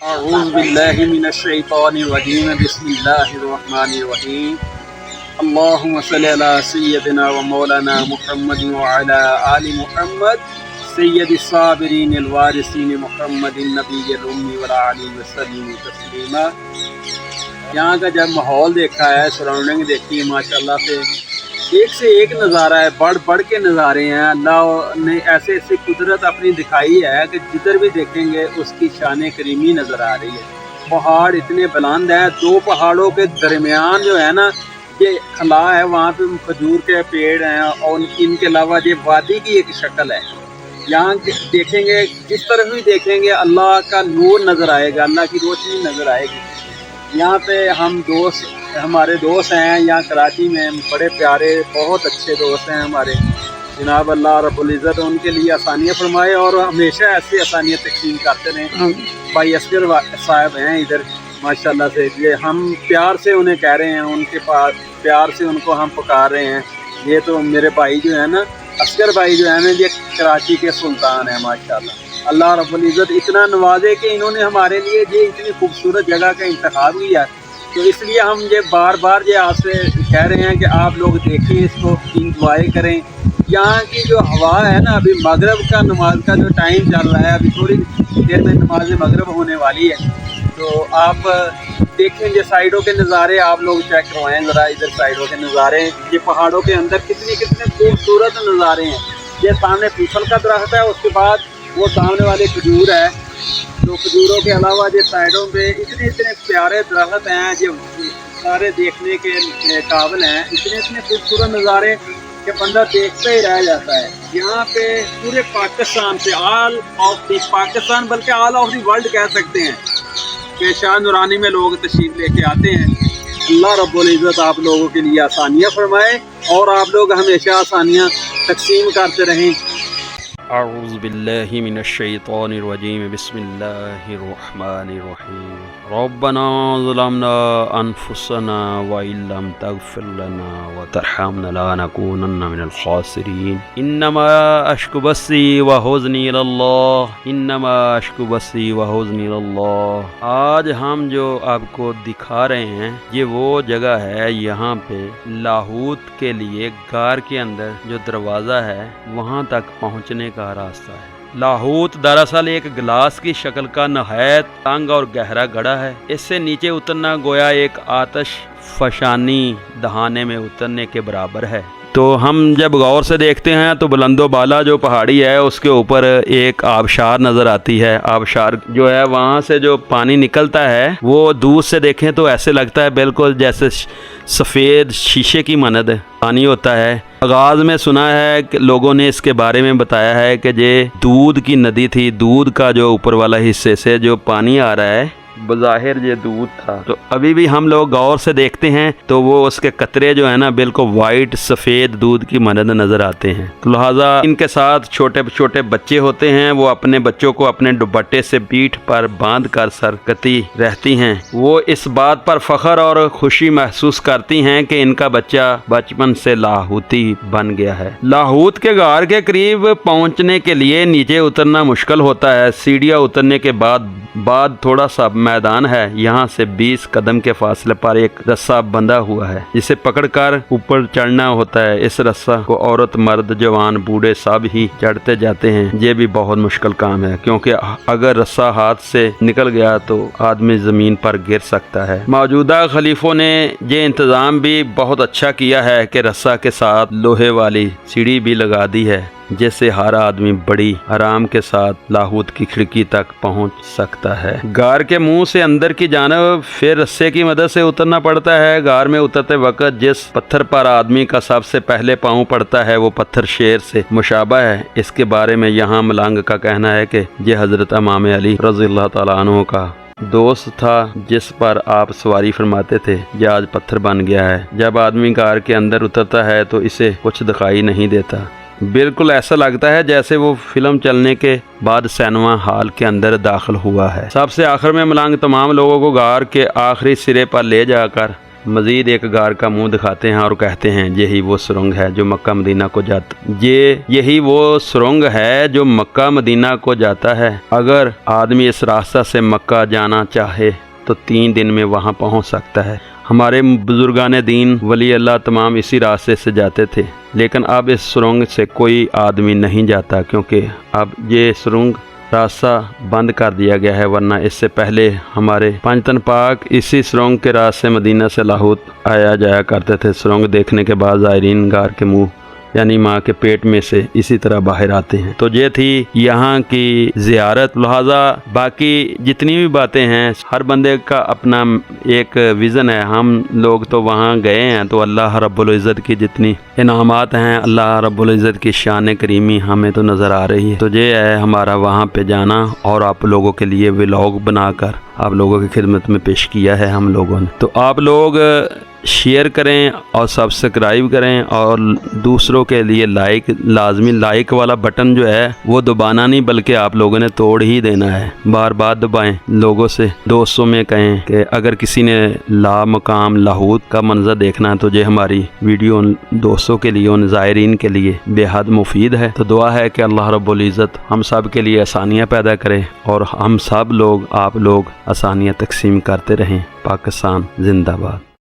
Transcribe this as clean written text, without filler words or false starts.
اعوذ باللہ من الشیطان الرجیم بسم اللہ الرحمن الرحیم اللہم صلی علی سیدنا و مولانا محمد وعلی آل محمد سید الصابرین الوارثین محمد النبی الامی وعلی آلہ وسلم تسلیما۔ یہاں کا جب ماحول دیکھا ہے، سراؤنڈنگ دیکھی ہے، ماشاءاللہ سے ایک سے ایک نظارہ ہے، بڑھ بڑھ کے نظارے ہیں۔ اللہ نے ایسے ایسی قدرت اپنی دکھائی ہے کہ جدھر بھی دیکھیں گے اس کی شان کریمی نظر آ رہی ہے۔ پہاڑ اتنے بلند ہیں، دو پہاڑوں کے درمیان جو ہے نا یہ خلا ہے، وہاں پہ کھجور کے پیڑ ہیں اور ان کے علاوہ یہ وادی کی ایک شکل ہے۔ یہاں دیکھیں گے، جس طرف بھی دیکھیں گے اللہ کا نور نظر آئے گا، اللہ کی روشنی نظر آئے گی۔ یہاں پہ ہمارے دوست ہیں یہاں کراچی میں، بڑے پیارے بہت اچھے دوست ہیں ہمارے۔ جناب اللہ رب العزت ان کے لیے آسانیاں فرمائے اور ہمیشہ ایسی آسانیاں تقسیم کرتے رہیں۔ بھائی اصغر صاحب ہیں ادھر ماشاءاللہ سے، یہ ہم پیار سے انہیں کہہ رہے ہیں، ان کے پاس پیار سے ان کو ہم پکار رہے ہیں۔ یہ تو میرے بھائی جو ہے نا، اصغر بھائی جو ہے نا، یہ کراچی کے سلطان ہیں ماشاءاللہ۔ اللہ رب العزت اتنا نوازے کہ انہوں نے ہمارے لیے یہ اتنی خوبصورت جگہ کا انتخاب کیا، تو اس لیے ہم یہ بار بار یہ آپ سے کہہ رہے ہیں کہ آپ لوگ دیکھیں اس کو، انجوائے کریں۔ یہاں کی جو ہوا ہے نا، ابھی مغرب کا نماز کا جو ٹائم چل رہا ہے، ابھی تھوڑی دیر میں نماز مغرب ہونے والی ہے، تو آپ دیکھیں یہ سائڈوں کے نظارے آپ لوگ چیک کروائیں ذرا، ادھر سائڈوں کے نظارے، یہ پہاڑوں کے اندر کتنے خوبصورت نظارے ہیں۔ یہ سامنے پیپل کا درخت ہے، اس کے بعد وہ سامنے والے کھجور ہے، تو کھجوروں کے علاوہ یہ سائڈوں پہ اتنے پیارے درخت ہیں، یہ سارے دیکھنے کے قابل ہیں۔ اتنے خوبصورت نظارے کہ بندہ دیکھتا ہی رہ جاتا ہے۔ یہاں پہ پورے پاکستان سے، آل آف دی پاکستان بلکہ آل آف دی ورلڈ کہہ سکتے ہیں کہ شاہ نورانی میں لوگ تشریف لے کے آتے ہیں۔ اللہ رب العزت آپ لوگوں کے لیے آسانیاں فرمائے اور آپ لوگ ہمیشہ آسانیاں تقسیم کرتے رہیں۔ اعوذ باللہ من الشیطان الرجیم بسم اللہ الرحمن الرحیم ربنا ظلمنا انفسنا وإن لم تغفر لنا وترحمنا لنكونن من الخاسرین انما اشکو بثی وحزنی الی اللہ انما اشکو بثی وحزنی الی اللہ۔ آج ہم جو آپ کو دکھا رہے ہیں یہ وہ جگہ ہے، یہاں پہ لاہوت کے لیے غار کے اندر جو دروازہ ہے وہاں تک پہنچنے کا راستہ ہے۔ لاہوت دراصل ایک گلاس کی شکل کا نہایت تنگ اور گہرا گڑھا ہے۔ اس سے نیچے اترنا گویا ایک آتش فشانی دہانے میں اترنے کے برابر ہے۔ تو ہم جب غور سے دیکھتے ہیں تو بلند و بالا جو پہاڑی ہے اس کے اوپر ایک آبشار نظر آتی ہے۔ آبشار جو ہے وہاں سے جو پانی نکلتا ہے وہ دور سے دیکھیں تو ایسے لگتا ہے بالکل جیسے سفید شیشے کی مانند پانی ہوتا ہے۔ آغاز میں سنا ہے کہ لوگوں نے اس کے بارے میں بتایا ہے کہ یہ دودھ کی ندی تھی، دودھ کا جو اوپر والا حصے سے جو پانی آ رہا ہے بظاہر یہ دودھ تھا۔ تو ابھی بھی ہم لوگ غور سے دیکھتے ہیں تو وہ اس کے قطرے جو ہیں نا بالکل وائٹ سفید دودھ کی مانند نظر آتے ہیں۔ لہٰذا ان کے ساتھ چھوٹے چھوٹے بچے ہوتے ہیں، وہ اپنے بچوں کو اپنے دوپٹے سے پیٹھ پر باندھ کر سرکتی رہتی ہیں۔ وہ اس بات پر فخر اور خوشی محسوس کرتی ہیں کہ ان کا بچہ بچپن سے لاہوتی بن گیا ہے۔ لاہوت کے غار کے قریب پہنچنے کے لیے نیچے اترنا مشکل ہوتا ہے۔ سیڑھیاں اترنے کے بعد تھوڑا سا میدان ہے، یہاں سے 20 قدم کے فاصلے پر ایک رسہ بندھا ہوا ہے جسے پکڑ کر اوپر چڑھنا ہوتا ہے۔ اس رسہ کو عورت، مرد، جوان، بوڑھے سب ہی چڑھتے جاتے ہیں۔ یہ بھی بہت مشکل کام ہے کیونکہ اگر رسہ ہاتھ سے نکل گیا تو آدمی زمین پر گر سکتا ہے۔ موجودہ خلیفوں نے یہ انتظام بھی بہت اچھا کیا ہے کہ رسہ کے ساتھ لوہے والی سیڑھی بھی لگا دی ہے جس سے ہر آدمی بڑی آرام کے ساتھ لاہوت کی کھڑکی تک پہنچ سکتا ہے۔ غار کے منہ سے اندر کی جانب پھر رسے کی مدد سے اترنا پڑتا ہے۔ غار میں اترتے وقت جس پتھر پر آدمی کا سب سے پہلے پاؤں پڑتا ہے وہ پتھر شیر سے مشابہ ہے۔ اس کے بارے میں یہاں ملنگ کا کہنا ہے کہ یہ حضرت امام علی رضی اللہ تعالیٰ عنہ کا دوست تھا جس پر آپ سواری فرماتے تھے، یہ آج پتھر بن گیا ہے۔ جب آدمی غار کے اندر اترتا ہے تو اسے کچھ دکھائی نہیں دیتا، بالکل ایسا لگتا ہے جیسے وہ فلم چلنے کے بعد سینما ہال کے اندر داخل ہوا ہے۔ سب سے آخر میں ملنگ تمام لوگوں کو غار کے آخری سرے پر لے جا کر مزید ایک غار کا منہ دکھاتے ہیں اور کہتے ہیں یہی وہ سرنگ ہے جو مکہ مدینہ کو جاتا یہی وہ سرنگ ہے جو مکہ مدینہ کو جاتا ہے۔ اگر آدمی اس راستہ سے مکہ جانا چاہے تو 3 دن میں وہاں پہنچ سکتا ہے۔ ہمارے بزرگان دین ولی اللہ تمام اسی راستے سے جاتے تھے، لیکن اب اس سرنگ سے کوئی آدمی نہیں جاتا کیونکہ اب یہ سرنگ راستہ بند کر دیا گیا ہے، ورنہ اس سے پہلے ہمارے پنجتن پاک اسی سرنگ کے راستے مدینہ سے لاہوت آیا جایا کرتے تھے۔ سرنگ دیکھنے کے بعد زائرین غار کے منہ یعنی ماں کے پیٹ میں سے اسی طرح باہر آتے ہیں۔ تو یہ تھی یہاں کی زیارت۔ لہذا باقی جتنی بھی باتیں ہیں ہر بندے کا اپنا ایک ویژن ہے۔ ہم لوگ تو وہاں گئے ہیں تو اللہ رب العزت کی جتنی انعامات ہیں، اللہ رب العزت کی شان کریمی ہمیں تو نظر آ رہی ہے۔ تو یہ ہے ہمارا وہاں پہ جانا، اور آپ لوگوں کے لیے ولاگ بنا کر آپ لوگوں کی خدمت میں پیش کیا ہے ہم لوگوں نے۔ تو آپ لوگ شیئر کریں اور سبسکرائب کریں، اور دوسروں کے لیے لازمی لائک والا بٹن جو ہے وہ دبانا نہیں بلکہ آپ لوگوں نے توڑ ہی دینا ہے، بار بار دبائیں۔ لوگوں سے دوستوں میں کہیں کہ اگر کسی نے مقام لاہوت کا منظر دیکھنا ہے تو یہ ہماری ویڈیو ان دوستوں کے لیے، ان زائرین کے لیے بے حد مفید ہے۔ تو دعا ہے کہ اللہ رب العزت ہم سب کے لیے آسانیاں پیدا کرے اور ہم سب لوگ آپ لوگ آسانیاں تقسیم کرتے رہیں۔ پاکستان زندہ باد۔